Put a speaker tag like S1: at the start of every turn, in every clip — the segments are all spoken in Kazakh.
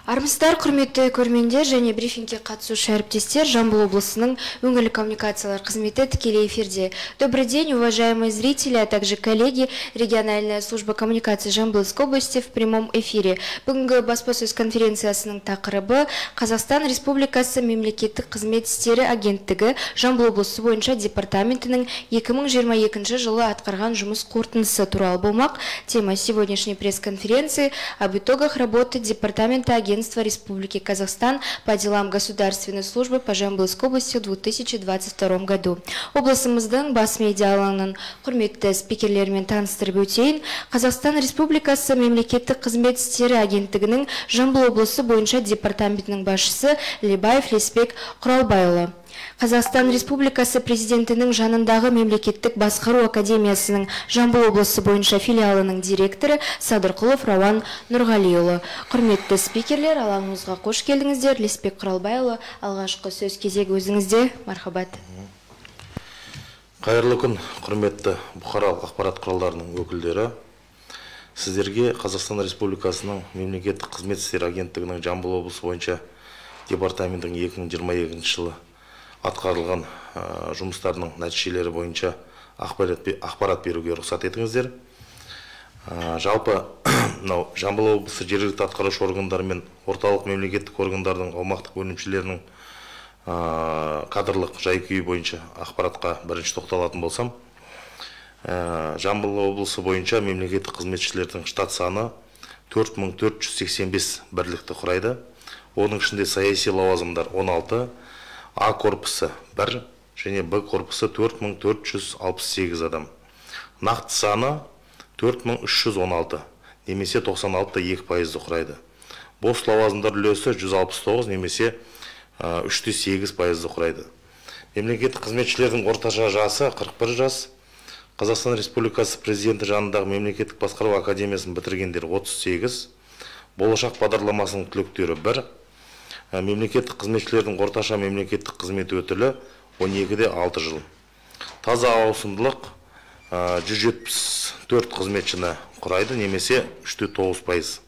S1: Армысыздар, құрметті көрермендер және брифингке қатысушы әріптестер. Жамбыл облысының өңірлік коммуникациялар қызметі тікелей эфирде. Добрый день, уважаемые зрители, а также коллеги. Региональная служба коммуникации Жамбылской области в прямом эфире. Бүгінгі баспасөз конференциясының тақырыбы Қазақстан Республикасы мемлекеттік қызмет істері агенттігі Жамбыл облысы бойынша департаментінің 2022 жылы атқарған жұмыс қорытындысы туралы болмақ. Тема сегодняшней пресс-конференции об итогах работы департамента агентства Республики Казахстан по делам государственной службы по Жамбылской области в 2022 году. Облысымыздың бас медиалының құрметті спикерлермен таныстырып өтейін. Қазақстан Республикасы мемлекеттік қызмет істері агенттігінің Жамбыл облысы бойынша департаментінің басшысы Лебаев Леспек Құралбайұлы. Қазақстан Республикасы президентінің жанындағы мемлекеттік басқару академиясының Жамбыл облысы бойынша филиалының директоры Садырқұлов Рауан Нұрғалиұлы. Құрметті спикерлер, алаңымызға қош келдіңіздер. Леспек Құралбайұлы, алғашқы сөз кезегі өзіңізде. Мархабат.
S2: Қайырлы күн, құрметті бұқаралық ақпарат құралдарының өкілдері. Сіздерге Қазақстан Республикасының мемлекеттік қызмет істері агенттігінің Жамбыл облысы бойынша департаменттің 2022 жылы атқарылған жұмыстарының нәтижелері бойынша ақпарат беруге рұқсат етіңіздер. Жалпы Жамбыл облысы жергілікті атқарушы органдар мен орталық мемлекеттік органдардың аумақтық бөлімшелерінің кадрлық жай-күйі бойынша ақпаратқа бірінші тоқталатын болсам, Жамбыл облысы бойынша мемлекеттік қызметшілердің штат саны 4485 бірлікті құрайды. Оның ішінде саяси лауазымдар 16, А корпусы 1 және Б корпусы 4468 адам. Нақты саны 4316, немесе 96,2% құрайды. Бос лауазымдар үлесі 169, немесе 3,8% құрайды. Мемлекеттік қызметшілердің орташа жасы 41 жас. Қазақстан Республикасы президенті жанындағы мемлекеттік басқару академиясын бітіргендер 38, болашақ бағдарламасының түлектері 1. Мемлекеттік қызметшілердің орташа мемлекеттік қызмет өтілі 12-де 6 жыл. Таза ауысымдылық 174 қызметшіні құрайды, немесе 3,9%.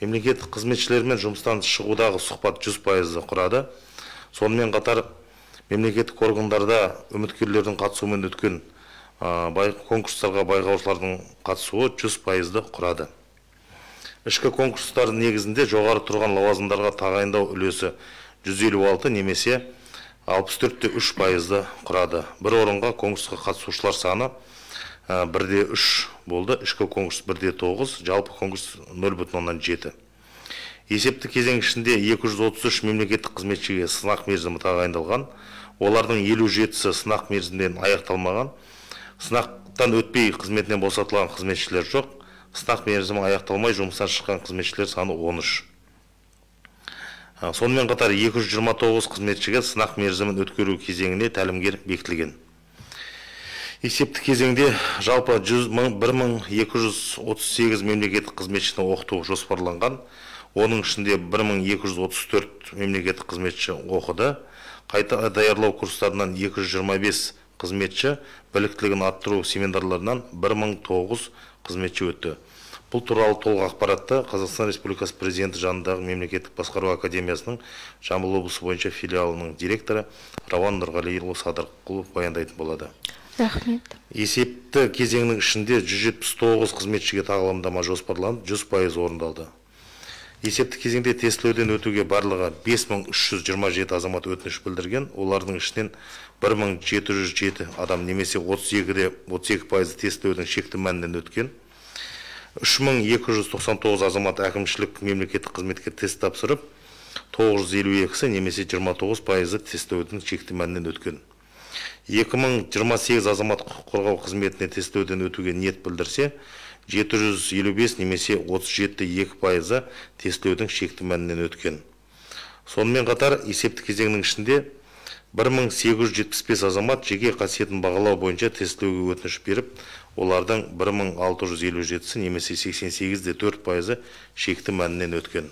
S2: Мемлекеттік қызметшілермен жұмыстан шығудағы сұхбат 100% құрады. Сонымен қатар мемлекеттік органдарда үміткерлердің қатысуымен өткен конкурстарға байқаушылардың қатысуы 100% құрады. Ішкі конкурстардың негізінде жоғары тұрған лауазымдарға тағайындау үлесі 156, немесе 64,3% құрады. Бір орынға конкурсқа қатысушылар саны 1,3 болды, ішкі конкурс 1,9, жалпы конкурс 0,7. Есепті кезең ішінде 233 мемлекеттік қызметшіге сынақ мерзімі тағайындалған, олардың 57-сі сынақ мерзімден аяқталмаған, сынақтан өтпей қызметінен босатылған қызметшілер жоқ. Сынақ мерзімі аяқталмай жұмыстан шыққан қызметшілер саны 13. Сонымен қатар 229 қызметшіге сынақ мерзімін өткеру кезеңіне тәлімгер бекітілген. Есепті кезеңде жалпы 1238 мемлекеттік қызметшіні оқыту жоспарланған. Оның ішінде 1234 мемлекеттік қызметші оқыды. Қайта даярлау курстарынан 225 қызметші, біліктілігін арттыру семинарларынан 1009 қызметші өтті. Бұл туралы толық ақпаратты Қазақстан Республикасы президенті жанындағы мемлекеттік басқару академиясының Жамбыл облысы бойынша филиалының директоры Рауан Нұрғалиұлы Садырқұлов баяндайтын болады.
S1: Рахмет.
S2: Есепті кезеңнің ішінде 179 қызметшіге тағылымдама жоспарланып, 100% орындалды. Есепті кезеңде тестілеуден өтуге барлығы 5327 азамат өтініш білдірген. Олардың ішінен 1707 адам, немесе 32% тестілеудің шекті мәнінен өткен. 3299 азамат әкімшілік мемлекеттік қызметке тест тапсырып, 952-сі, немесе 29% тестілеудің шекті мәнінен өткен. 2028 азамат құқық қорғау қызметіне тестілеуден өтуге ниет білдірсе, 755, немесе 37,2% тестілеудің шекті мәнінен өткен. Сонымен қатар есепті кезеңнің ішінде 1875 азамат жеке қасиетін бағалау бойынша тестілеуге өтініш беріп, олардың 1657-сі, немесе 88,4% шекті мәнінен өткен.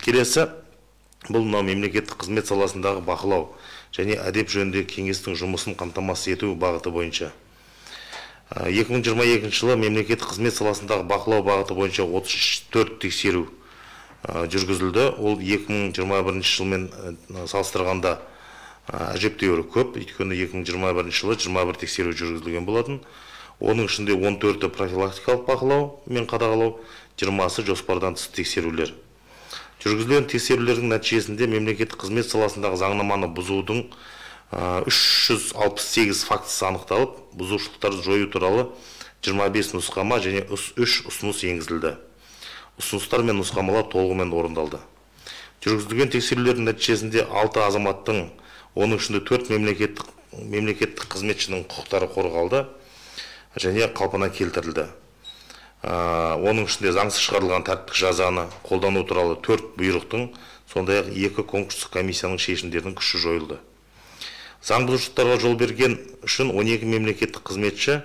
S2: Келесі, бұл мемлекеттік қызмет саласындағы бақылау және әдеп жөніндегі кеңестің жұмысын қамтамасыз ету бағыты бойынша. 2022 жылы мемлекеттік қызмет саласындағы бақылау бағыты бойынша 34 тексеру жүргізілді. Ол 2021 жылмен салыстырғанда әжептәуір көп. Өйткені 2021 жылы 21 тексеру жүргізілген болатын. Оның ішінде 14-і профилактикалық бақылау мен қадағалау, 20-сы жоспардан тыс тексерулер. Жүргізілген тексерулердің нәтижесінде мемлекеттік қызмет саласындағы заңнаманы бұзудың 368 фактісі анықталып, бұзушылықтарды жою туралы 25 нұсқама және 3 ұсыныс енгізілді. Ұсыныстар мен нұсқамалар толығымен орындалды. Жүргізілген тексерулердің нәтижесінде 6 азаматтың, оның ішінде 4 мемлекеттік қызметшінің құқықтары қорғалды және қалпына келтірілді. Оның ішінде заңсыз шығарылған тәртіптік жазаны қолдану туралы 4 бұйрықтың, сондай-ақ 2 конкурстық комиссияның шешімдерінің күші жойылды. Заң бұзушылықтарға жол берген үшін 12 мемлекеттік қызметші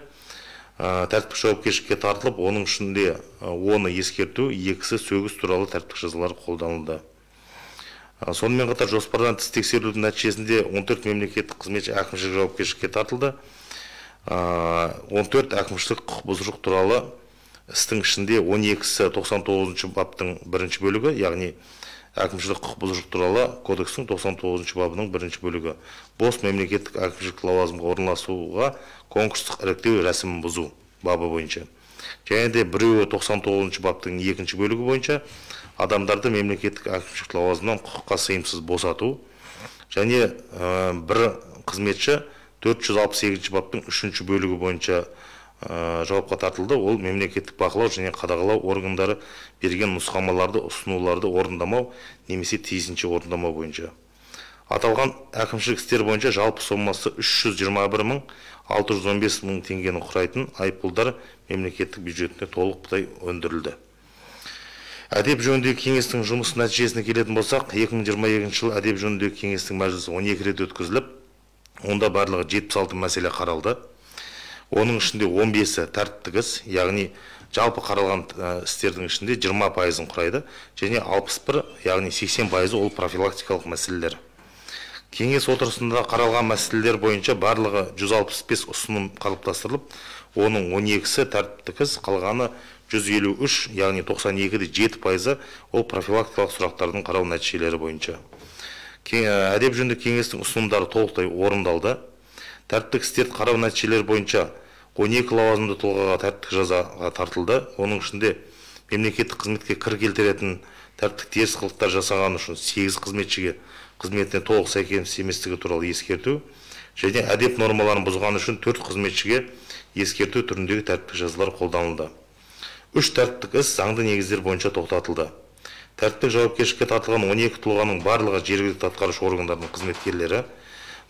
S2: тәртіптік жауапкершілікке тартылып, оның ішінде 10-ы ескерту, 2-сі сөгіс туралы тәртіптік жазалар қолданылды. Сонымен қатар жоспардан тыс тексерудің нәтижесінде 14 мемлекеттік қызметші әкімшілік жауапкершілікке тартылды. 14 әкімшілік құқық бұзушылық туралы істің ішінде 12-сі 99 баптың 1-ші бөлігі, яғни әкімшілік құқық бұзушылық туралы кодекстің 99 бабының 1-ші бөлігі. Бос мемлекеттік әкімшілік лауазымға орналасуға конкурстық іріктеу рәсімін бұзу бабы бойынша. Және де біреуі 99 баптың 2-ші бөлігі бойынша адамдарды мемлекеттік әкімшілік лауазымнан құқыққа сыйымсыз босату. Және бір қызметші 468 баптың 3-ші бөлігі бойынша жауапқа тартылды. Ол мемлекеттік бақылау және қадағалау органдары берген нұсқамаларды, ұсынуларды орындамау немесе тиісінше орындамау бойынша. Аталған әкімшілік істер бойынша жалпы сомасы 321 615 мың теңгені құрайтын айыппұлдар мемлекеттік бюджетіне толықтай өндірілді. Әдеп жөніндегі кеңестің жұмыс нәтижесіне келетін болсақ, 2022 жылы әдеп жөніндегі кеңестің мәжілісі 12 рет өткізіліп, онда барлығы 76 мәселе қаралды. Оның ішінде 15-і тәртіптік іс, яғни жалпы қаралған істердің ішінде 20%-ын құрайды, және 61, яғни 80%-ы ол профилактикалық мәселелер. Кеңес отырысында қаралған мәселелер бойынша барлығы 165 ұсыным қалыптастырылып, оның 12-сі тәртіптік іс, қалғаны 153, яғни 92-де 7%-ы ол профилактикалық сұрақтардың қарау нәтижелері бойынша. Әдеп жөніндегі кеңестің ұсынымдары толықтай орындалды. Тәртіптік істерді қарау нәтижелері бойынша 12 лауазымды тұлғаға тәртіптік жазаға тартылды. Оның ішінде мемлекеттік қызметке кір келтіретін тәртіптік теріс қылықтар жасаған үшін 8 қызметшіге қызметіне толық сәйкес еместігі туралы ескерту, және әдеп нормаларын бұзған үшін 4 қызметшіге ескерту түріндегі тәртіптік жазалар қолданылды. 3 тәртіптік іс заңды негіздер бойынша тоқтатылды. Тәртіптік жауапкершілікке тартылған 12 тұлғаның барлығы жергілікті атқарушы органдардың қызметкерлері,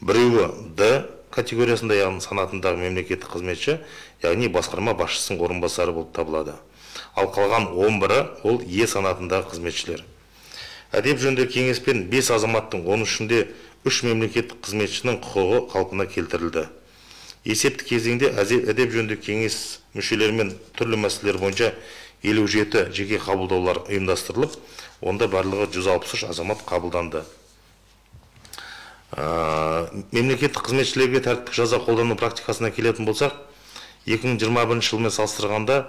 S2: біреуі Д категориясында, яғни санатындағы мемлекеттік қызметші, яғни басқарма басшысының орынбасары болып табылады. Ал қалған 11-і ол Е санатындағы қызметшілер. Әдеп жөніндегі кеңеспен 5 азаматтың, оның ішінде 3 мемлекеттік қызметшінің құқығы қалпына келтірілді. Есептік кезеңде әдеп жөніндегі кеңес мүшелерімен түрлі мәселелер бойынша 57 жеке қабылдаулар ұйымдастырылып, онда барлығы 163 азамат қабылданды. Мемлекеттік қызметшілерге тәртіптік жаза қолдану практикасына келетін болсақ, 2021 жылмен салыстырғанда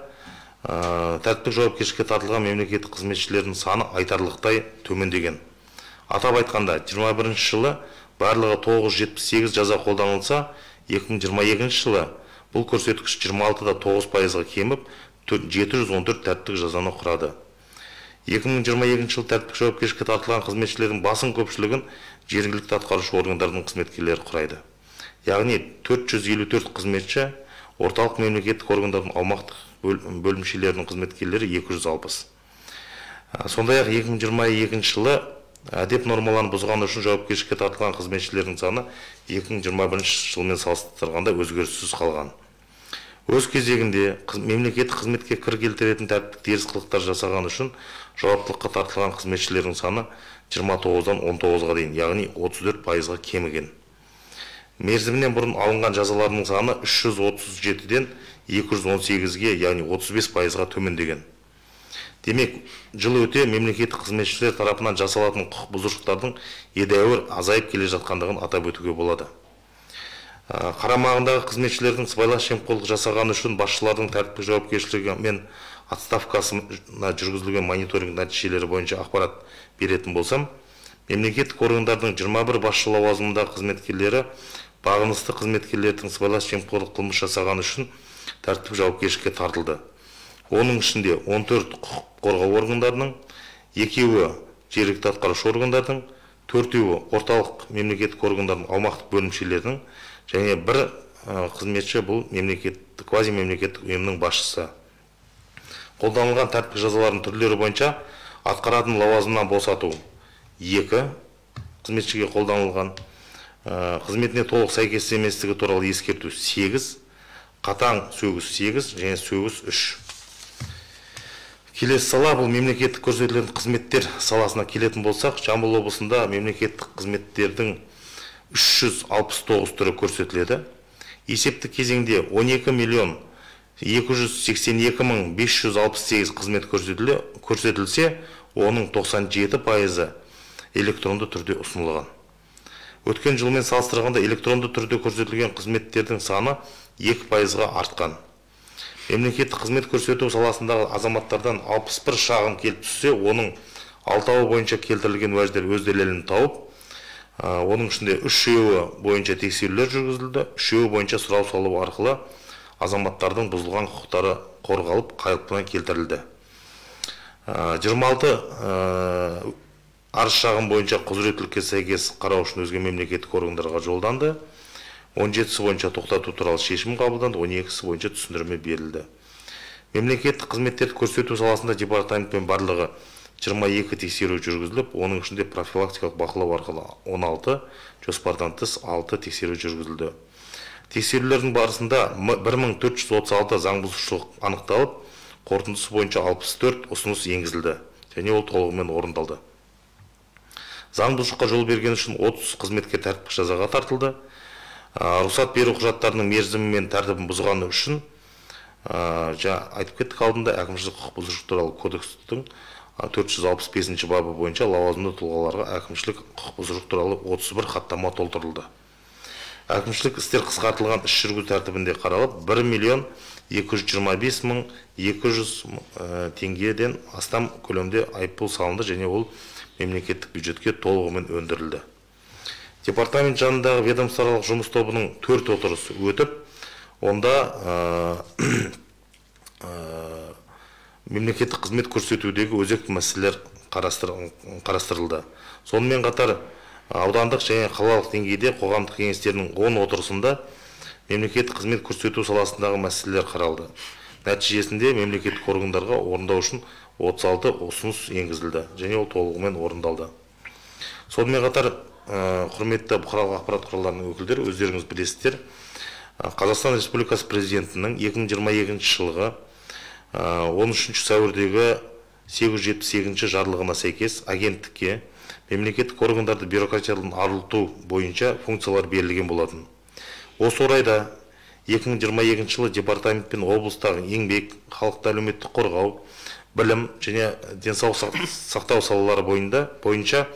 S2: тәртіптік жауапкершілікке тартылған мемлекеттік қызметшілердің саны айтарлықтай төмендеген. Атап айтқанда, 21 жылы барлығы 978 жаза қолданылса, 2022 жылы бұл көрсеткіш 26-да 9%-ға кеміп, 714 тәртіптік жазаны құрады. 2022 жыл тәртіптік жауапкершілікке тартылған қызметшілердің басым көпшілігін жергілікті атқарушы органдардың қызметкерлері құрайды. Яғни 454 қызметші, орталық мемлекеттік органдардың аумақтық бөлімшелерінің қызметкерлері 260. Сондай-ақ 2022 жылы әдеп нормаларын бұзған үшін жауапкершілікке тартылған қызметшілердің саны 2021 жылмен салыстырғанда өзгеріссіз қалған. Өз кезегінде мемлекеттік қызметке кір келтіретін тәртіптік теріс қылықтар жасаған үшін жауаптылыққа тартылған қызметшілердің саны 29-дан 19-ға дейін, яғни 34%-ға кеміген. Мерзімінен бұрын алынған жазаларының саны 337-ден 218-ге, яғни 35%-ға төмендеген. Демек, жыл өте мемлекеттік қызметшілер тарапынан жасалатын құқық бұзушылықтардың едәуір азайып келе жатқандығын атап өтуге болады. Қарамағындағы қызметшілердің сыбайлас жемқорлық жасаған үшін басшылардың тәртіптік жауапкершілігі мен отставкасына жүргізілген мониторинг нәтижелері бойынша ақпарат беретін болсам, мемлекеттік органдардың 21 басшы лауазымындағы қызметкерлері бағынысты қызметкерлердің сыбайлас жемқорлық қылмыс жасағаны үшін тәртіптік жауапкершілікке тартылды. Оның ішінде 14 құқық қорғау органдарының, 2-і жергілікті атқарушы органдардың, 4-і орталық мемлекеттік органдардың аумақтық бөлімшелерінің және 1 қызметші бұл мемлекеттік квазимемлекеттік ұйымның басшысы. Қолданылған тәртіптік жазалардың түрлері бойынша атқаратын лауазымнан босату 2, қызметшіге қолданылған, қызметіне толық сәйкес еместігі туралы ескерту 8, қатаң сөгіс 8 және сөгіс 3. Келесі сала бұл мемлекеттік көрсетілетін қызметтер саласына келетін болсақ, Жамбыл облысында мемлекеттік қызметтердің 369 түрі көрсетіледі. Есептік кезеңде 12.282.568 қызмет көрсетілсе, оның 97% электронды түрде ұсынылған. Өткен жылмен салыстырғанда электронды түрде көрсетілген қызметтердің саны 2%-ға артқан. Мемлекеттік қызмет көрсету саласындағы азаматтардан 61 шағым келіп түссе, оның 6-ы бойынша келтірілген уәждер өз дәлелін тауып, оның ішінде 3-і бойынша тексерулер жүргізілді, 3-і бойынша сұрау салу арқылы азаматтардың бұзылған құқықтары қорғалып, қалпына келтірілді. 26 арыз шағым бойынша құзыреттілікке сәйкес қарау үшін өзге мемлекеттік органдарға жолданды. 17-сі бойынша тоқтату туралы шешім қабылданды, 12-сі бойынша түсіндірме берілді. Мемлекеттік қызметтерді көрсету саласында департаментпен барлығы 22 тексеру жүргізіліп, оның ішінде профилактикалық бақылау арқылы 16, жоспардан тыс 6 тексеру жүргізілді. Тексерулердің барысында 1436 заң бұзушылық анықталып, қорытындысы бойынша 64 ұсыныс енгізілді, және ол толығымен орындалды. Заң бұзушылыққа жол берген үшін 30 қызметкер тәртіптік жазаға тартылды. Рұқсат беру құжаттарының мерзімі мен тәртібін бұзғаны үшін айтып кеттік алдында әкімшілік құқық бұзушылық туралы кодекстің 465 бабы бойынша лауазымды тұлғаларға әкімшілік құқық бұзушылық туралы 31 хаттама толтырылды. Әкімшілік істер қысқартылған іс жүргізу тәртібінде қаралып, 1.225.200 теңгеден астам көлемде айыппұл салынды және ол мемлекеттік бюджетке толығымен өндірілді. Департамент жанындағы ведомстволық жұмыс тобының 4 отырысы өтіп, онда мемлекеттік қызмет көрсетудегі өзекті мәселелер қарастырылды. Сонымен қатар аудандық және қалалық деңгейде қоғамдық кеңестердің 10 отырысында мемлекеттік қызмет көрсету саласындағы мәселелер қаралды. Нәтижесінде мемлекеттік органдарға орындау үшін 36 ұсыныс енгізілді және ол толығымен орындалды. Сонымен қатар құрметті бұқаралық ақпарат құралдарының өкілдері, өздеріңіз білесіздер, Қазақстан Республикасы президентінің 2022 жылғы 13 сәуірдегі 878 жарлығына сәйкес агенттікке мемлекеттік органдарды бюрократиядан арылту бойынша функциялар берілген болатын. Осы орайда 2022 жылы департамент пен облыстағы еңбек, халықты әлеуметтік қорғау, білім және денсаулық сақтау салалары бойынша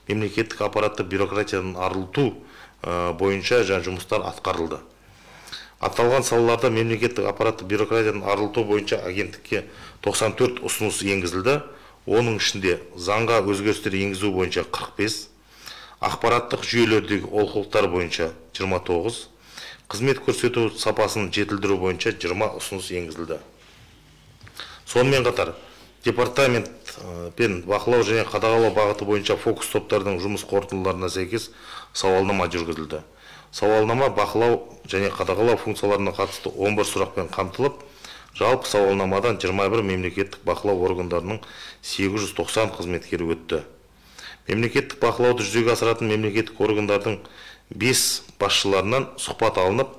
S2: мемлекеттік аппаратты бюрократиядан арылту бойынша жұмыстар атқарылды. Аталған салаларда мемлекеттік аппаратты бюрократиядан арылту бойынша агенттікке 94 ұсыныс енгізілді. Оның ішінде заңға өзгерістер енгізу бойынша 45, ақпараттық жүйелердегі олқылықтар бойынша 29, қызмет көрсету сапасын жетілдіру бойынша 20 ұсыныс енгізілді. Сонымен қатар департамент пен бақылау және қадағалау бағыты бойынша фокус топтардың жұмыс қорытындыларына сәйкес сауалнама жүргізілді. Сауалнама бақылау және қадағалау функцияларына қатысты 11 сұрақпен қамтылып, жалпы сауалнамадан 21 мемлекеттік бақылау органдарының 890 қызметкері өтті. Мемлекеттік бақылауды жүзеге асыратын мемлекеттік органдардың 5 басшыларынан сұхбат алынып,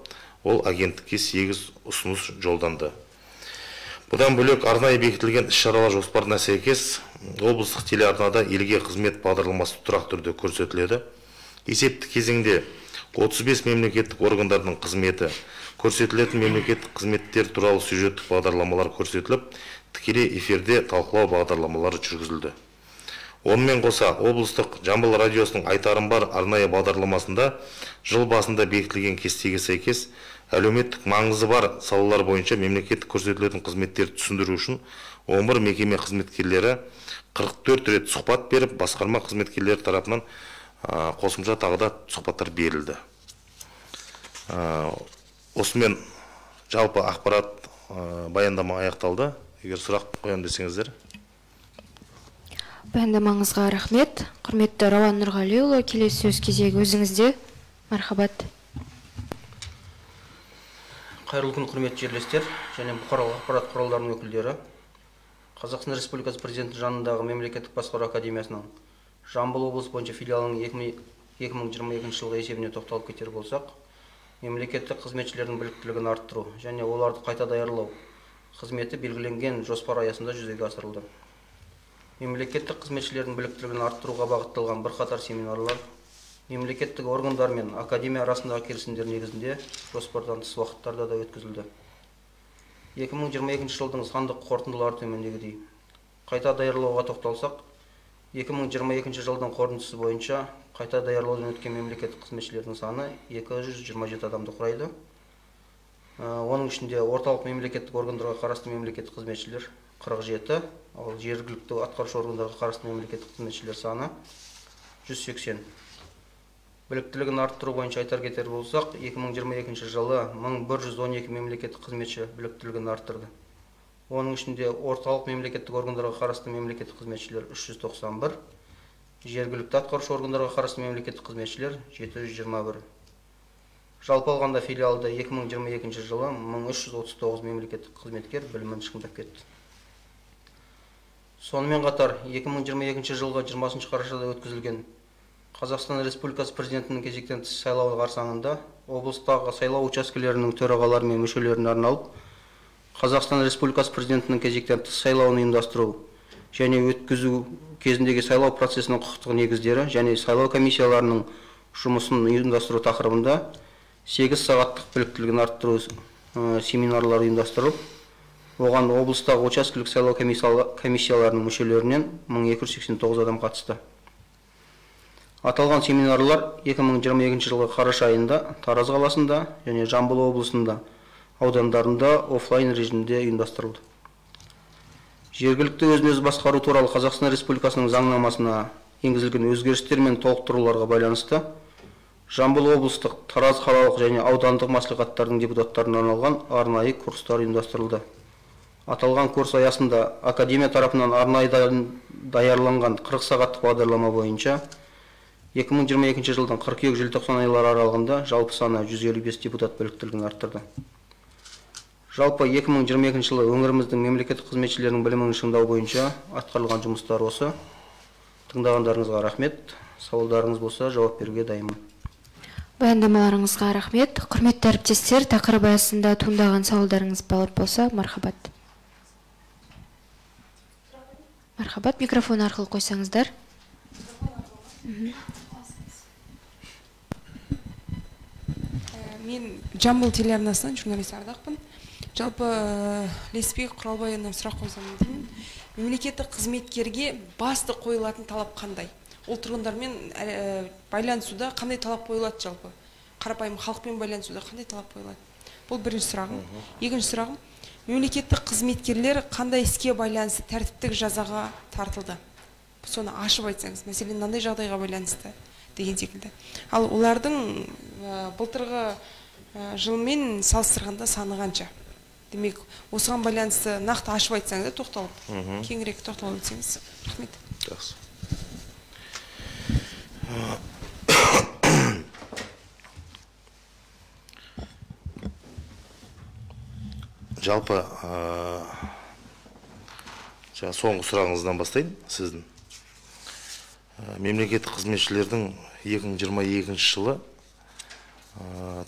S2: ол агенттікке 8 ұсыныс жолданды. Бұдан бөлек арнайы бекітілген іс-шаралар жоспарына сәйкес облыстық телеарнада елге қызмет бағдарламасы тұрақ түрде көрсетіледі. Есептік кезеңде 35 мемлекеттік органдардың қызметі, көрсетілетін мемлекеттік қызметтер туралы сюжеттік бағдарламалар көрсетіліп, тікелей эфирде талқылау бағдарламалары жүргізілді. Онымен қоса облыстық Жамбыл радиосының Айтарым бар арнайы бағдарламасында жыл басында бекітілген кестеге сәйкес әлеуметтік маңызы бар салалар бойынша мемлекеттік көрсетілетін қызметтерді түсіндіру үшін 11 мекеме қызметкерлері 44 рет сұхбат беріп, басқарма қызметкерлері тарапынан қосымша тағы да сұхбаттар берілді. Осымен жалпы ақпарат баяндама аяқталды. Егер сұрақ қоям десеңіздер.
S1: Баяндамаңызға рахмет. Құрметті Рауан Нұрғалиұлы, келесі сөз кезегі өзіңізде. Мархабат.
S3: Қайырлы күн, құрметті жерлестер және бұқаралық ақпарат құралдарының өкілдері. Қазақстан Республикасы Президенті жанындағы Мемлекеттік басқару академиясының Жамбыл облысы бойынша филиалының 2022 жылғы есебіне тоқталып кетер болсақ, мемлекеттік қызметшілердің біліктілігін арттыру және оларды қайта даярлау қызметі белгіленген жоспар аясында жүзеге асырылды. Мемлекеттік қызметшілердің біліктілігін арттыруға бағытталған бірқатар семинарлар мемлекеттік органдар мен академия арасындағы келісімдер негізінде жоспардан тыс уақыттарда да өткізілді. 2022 жылдың сандық қорытындылары төмендегідей. Қайта даярлауға тоқталсақ, 2022 жылдың қорытындысы бойынша қайта даярлаудан өткен мемлекеттік қызметшілердің саны 227 адамды құрайды. Оның ішінде орталық мемлекеттік органдарға қарасты мемлекеттік қызметшілер 47, ал жергілікті атқарушы органдарға қарасты мемлекеттік қызметшілер саны 180. Біліктілігін арттыру бойынша айтар кетер болсақ, 2022 жылы 1112 мемлекеттік қызметші біліктілігін арттырды. Оның ішінде орталық мемлекеттік органдарға қарасты мемлекеттік қызметшілер 391, жергілікті атқарушы органдарға қарасты мемлекеттік қызметшілер 721. Жалпы алғанда филиалда 2022 жылы 1339 мемлекеттік қызметкер білімін шыңдап кетті. Сонымен қатар 2022 жылғы 20 қарашада өткізілген Қазақстан Республикасы Президентінің кезектен тыс сайлауы қарсаңында облыстағы сайлау учаскелерінің төрағалары мен мүшелеріне арналып, Қазақстан Республикасы Президентінің кезектен тыс сайлауын ұйымдастыру және өткізу кезіндегі сайлау процесінің құқықтық негіздері және сайлау комиссияларының жұмысын ұйымдастыру тақырыбында 8 сағаттық біліктілігін арттыру семинарлары ұйымдастырылып, оған облыстағы учаскелік сайлау комиссияларының мүшелерінен 1289 адам қатысты. Аталған семинарлар 2022 жылғы қараша айында Тараз қаласында және Жамбыл облысында аудандарында офлайн режимде ұйымдастырылды. Жергілікті өзін-өзі басқару туралы Қазақстан Республикасының заңнамасына енгізілген өзгерістер мен толықтыруларға байланысты Жамбыл облыстық, Тараз қалалық және аудандық мәслихаттардың депутаттарына арналған арнайы курстар ұйымдастырылды. Аталған курс аясында академия тарапынан арнайы даярланған 40 сағаттық бағдарлама бойынша 2022 жылдың қыркүйек-желтоқсан айлары аралығында жалпы саны 155 депутат біліктілігін арттырды. Жалпы 2022 жылы өңіріміздің мемлекеттік қызметшілерінің білімін шыңдау бойынша атқарылған жұмыстар осы. Тыңдағандарыңызға рахмет. Сауалдарыңыз болса, жауап беруге дайынмын.
S1: Баяндамаларыңызға рахмет. Құрметті әріптестер, тақырып аясында туындаған сауалдарыңыз бар болса, мархабат. Мархабат, микрофон арқылы қойсаңыздар.
S4: Мен Жамбыл телеарнасынан журналист Ардақпын. Жалпы Леспек Құралбайына сұрақ қойсам деймін. Мемлекеттік қызметкерге басты қойылатын талап қандай? Ол тұрғындармен байланысуда қандай талап қойылады жалпы? Қарапайым халықпен байланысуда қандай талап қойылады? Бұл бірінші сұрағым. Екінші сұрағым, мемлекеттік қызметкерлер қандай іске байланысты тәртіптік жазаға тартылды? Соны ашып айтсаңыз, мәселен, мынандай жағдайға байланысты деген секілді. Ал олардың былтырғы жылмен салыстырғанда саны қанша? Демек, осыған байланысты нақты ашып айтсаңыз, тоқталып, кеңірек тоқталып өтсеңіз. Рахмет.
S2: Жақсы. Жалпы соңғы сұрағыңыздан бастайын сіздің. Мемлекеттік қызметшілердің 2022 жылы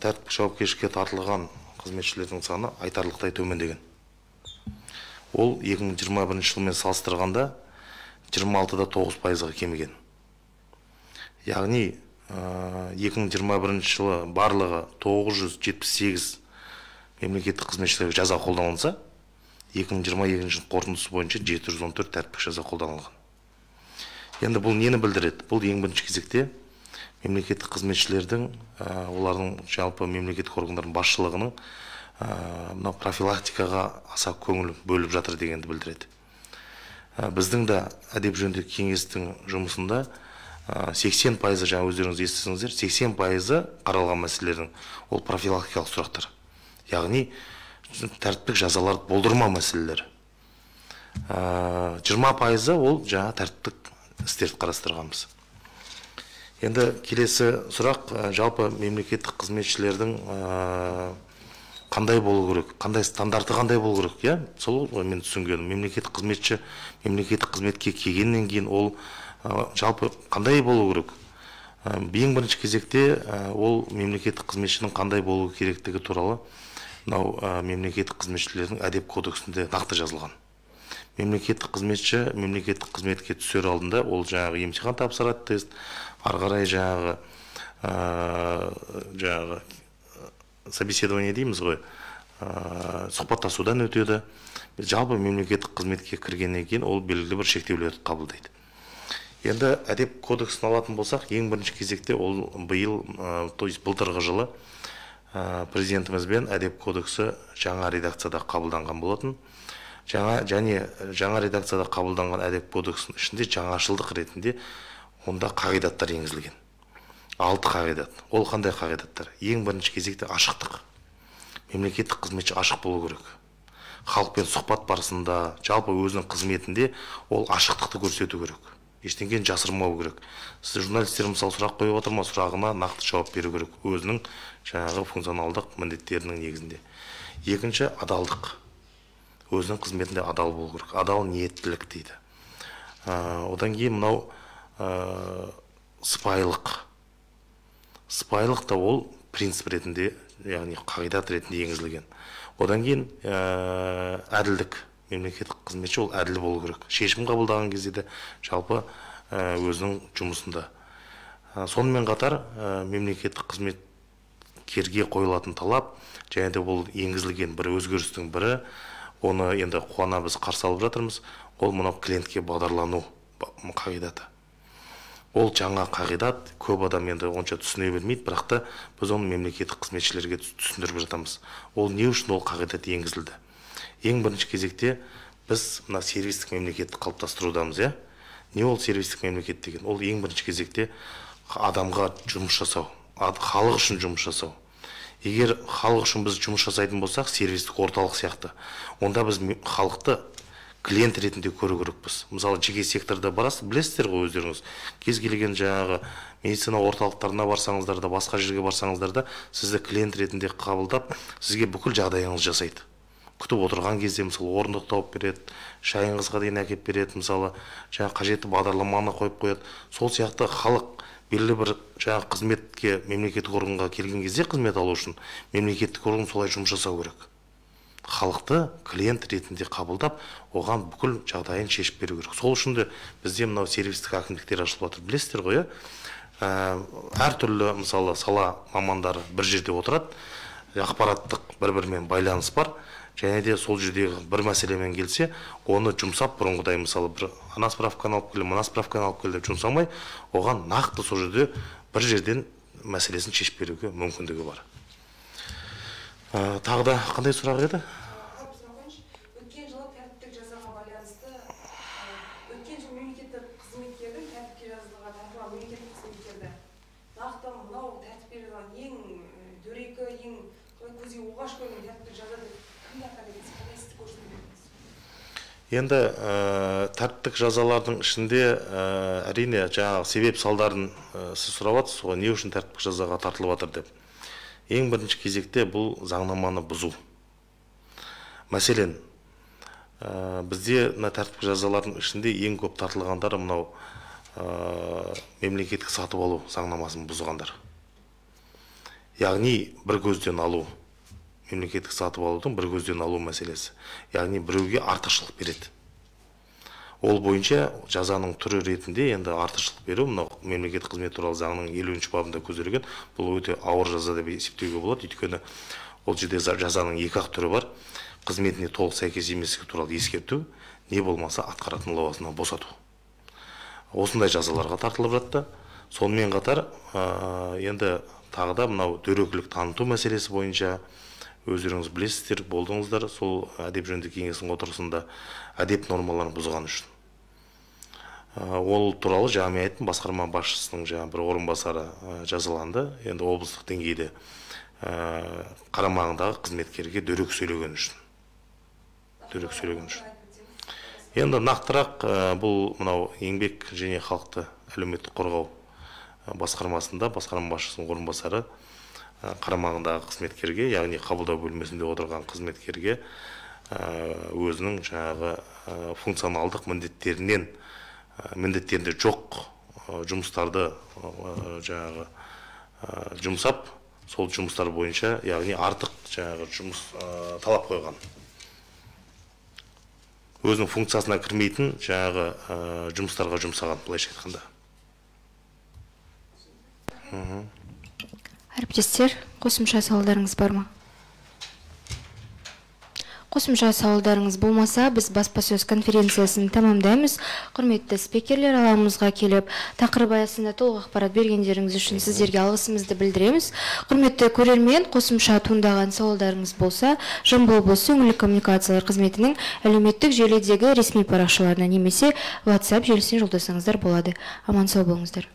S2: тәртіптік жауапкершілікке тартылған қызметшілердің саны айтарлықтай төмендеген. Ол 2021 жылмен салыстырғанда 26-да 9%-ға кеміген. Яғни 2021 жылы барлығы 978 мемлекеттік қызметшілерге жаза қолданылса, 2022 жыл қорытындысы бойынша 714 тәртіптік жаза қолданылған. Енді бұл нені білдіреді? Бұл ең бірінші кезекте мемлекеттік қызметшілердің, олардың жалпы мемлекеттік органдардың басшылығының профилактикаға аса көңіл бөліп жатыр дегенді білдіреді. Біздің де әдеп жөніндегі кеңестің жұмысында 80% жаңа өздеріңіз естісіңіздер, 80% қаралған мәселелердің ол профилактикалық сұрақтар. Яғни тәртіптік жазалар болдырма мәселелері. 20% ол жаңа тәртіптік істерді қарастырғанбыз. Енді келесі сұрақ, жалпы мемлекеттік қызметшілердің қандай болу керек, қандай стандарты қандай болу керек, я? Сол мен түсінгенім. Мемлекеттік қызметші мемлекеттік қызметке келгеннен кейін ол жалпы қандай болу керек? Ең бірінші кезекте ол мемлекеттік қызметшінің қандай болу керектігі туралы мынау мемлекеттік қызметшілердің әдеп кодексінде нақты жазылған. Мемлекеттік қызметші мемлекеттік қызметке түсер алдында ол жаңағы емтихан тапсырады, тест, ары қарай жаңағы собеседование дейміз ғой, сұхбаттасудан өтеді. Жалпы мемлекеттік қызметке кіргеннен кейін ол белгілі бір шектеулерді қабылдайды. Енді әдеп кодексын алатын болсақ, ең бірінші кезекте ол былтырғы жылы президентімізбен әдеп кодексі жаңа редакцияда қабылданған болатын. Жаңа редакцияда қабылданған әдеп кодексінің ішінде жаңашылдық ретінде онда қағидаттар енгізілген. 6 қағидат. Ол қандай қағидаттар? Ең бірінші кезекте ашықтық. Мемлекеттік қызметші ашық болу керек. Халықпен сұхбат барысында, жалпы өзінің қызметінде ол ашықтықты көрсету керек. Ештеңені жасырмау керек. Сіз журналистер мысалы сұрақ қойып отыр ма, сұрағына нақты жауап беру керек өзінің жаңағы функционалдық міндеттерінің негізінде. Екінші, адалдық. Өзінің қызметінде адал болу керек. Адал ниеттілік дейді. Одан кейін мынау сыпайылық. Сыпайылық та ол принцип ретінде, яғни қағидат ретінде енгізілген. Одан кейін әділдік. Мемлекеттік қызметші ол әділ болу керек. Шешім қабылдаған кезде де жалпы өзінің жұмысында. Сонымен қатар мемлекеттік қызметкерге қойылатын талап, және де ол енгізілген бір өзгерістің бірі, оны енді қуана біз қарсы алып жатырмыз, ол мынау клиентке бағдарлану қағидаты. Ол жаңа қағидат, көп адам енді онша түсіне бермейді, бірақ та біз оны мемлекеттік қызметшілерге түсіндіріп жатамыз. Ол не үшін ол қағидат енгізілді? Ең бірінші кезекте біз мына сервистік мемлекетті қалыптастырудамыз, я? Не ол сервистік мемлекет деген? Ол ең бірінші кезекте адамға жұмыс жасау, халық үшін жұмыс жасау. Егер халық үшін біз жұмыс жасайтын болсақ, сервистік орталық сияқты, онда біз халықты клиент ретінде көру керекпіз. Мысалы, жеке секторда барасыз, білесіздер ғой өздеріңіз. Кез келген жаңағы медицина орталықтарына барсаңыздар да, басқа жерге барсаңыздар да, сізді клиент ретінде қабылдап, сізге бүкіл жағдайыңыз жасайды. Күтіп отырған кезде мысалы орындық тауып береді, шайыңызға дейін әкеп береді, мысалы жаңа қажетті бағдарламаны қойып қояды. Сол сияқты халық белгілі бір жаңа қызметке, мемлекеттік органға келген кезде қызмет алу үшін мемлекеттік орган солай жұмыс жасау керек. Халықты клиент ретінде қабылдап, оған бүкіл жағдайын шешіп беру керек. Сол үшін де бізде мынау сервистік әкімдіктер ашылып жатыр. Білесіздер ғой, әртүрлі мысалы сала мамандары бір жерде отырады, ақпараттық бір-бірімен байланыс бар. Және де сол жердегі бір мәселемен келсе, оны жұмсап бұрынғыдай мысалы бір ана справканы алып келді, мына справканы алып келді деп жұмсамай, оған нақты сол жерде бір жерден мәселесін шешіп беруге мүмкіндігі бар. Тағы да қандай сұрақ еді?
S4: Өткен жылы тәртіптік жазаға байланысты, өткен жылы мемлекеттік қызметкердің тәртіпке жазылған тәртіпке мемлекеттік қызметкерді нақты мынау тәртіпке жазылған ең дөрекі, ең көзге оғаш көрген тәртіптік жаза деп
S2: енді тәртіптік жазалардың ішінде әрине жаңағы себеп салдарын сіз сұрап жатсыз ғой, не үшін тәртіптік жазаға тартылып жатыр деп. Ең бірінші кезекте бұл заңнаманы бұзу. Мәселен, бізде тәртіптік жазалардың ішінде ең көп тартылғандары мынау мемлекеттік сатып алу заңнамасын бұзғандар. Яғни бір көзден алу. Мемлекеттік сатып алудың бір көзден алу мәселесі. Яғни біреуге артықшылық береді. Ол бойынша жазаның түрі ретінде енді артықшылық беру, мынау мемлекеттік қызмет туралы заңның 50-ші бабында көзделген, бұл өте ауыр жаза деп есептеуге болады. Өйткені ол жерде жазаның екі-ақ түрі бар. Қызметіне толық сәйкес еместігі туралы ескерту, не болмаса атқаратын лауазымынан босату. Осындай жазаларға тартылып жатты. Сонымен қатар енді тағы да мынау дөрекілік таныту мәселесі бойынша өздеріңіз білесіздер, болдыңыздар, сол әдеп жөніндегі кеңестің отырысында әдеп нормаларын бұзған үшін. Ол туралы жаңа мен айттым, басқарма басшысының жаңа бір орынбасары жазаланды. Енді облыстық деңгейде қарамағындағы қызметкерге дөрекі сөйлеген үшін. Енді нақтырақ бұл мынау еңбек және халықты әлеуметтік қорғау басқармасында басқарма басшысының орынбасары қарамағындағы қызметкерге, яғни қабылдау бөлмесінде отырған қызметкерге өзінің жаңағы функционалдық міндеттерінде жоқ жұмыстарды жаңағы жұмсап, сол жұмыстар бойынша, яғни артық жаңағы жұмыс талап қойған. Өзінің функциясына кірмейтін жаңағы жұмыстарға жұмсаған, былайша айтқанда.
S1: Әріптестер, қосымша сауалдарыңыз бар ма? Қосымша сауалдарыңыз болмаса, біз баспасөз конференциясын тамамдаймыз. Құрметті спикерлер, алаңымызға келіп, тақырып аясында толық ақпарат бергендеріңіз үшін сіздерге алғысымызды білдіреміз. Құрметті көрермен, қосымша туындаған сауалдарыңыз болса, Жамбыл облысы өңірлік коммуникациялар қызметінің әлеуметтік желідегі ресми парақшаларына немесе WhatsApp желісіне жолдасаңыздар болады. Аман сау болыңыздар.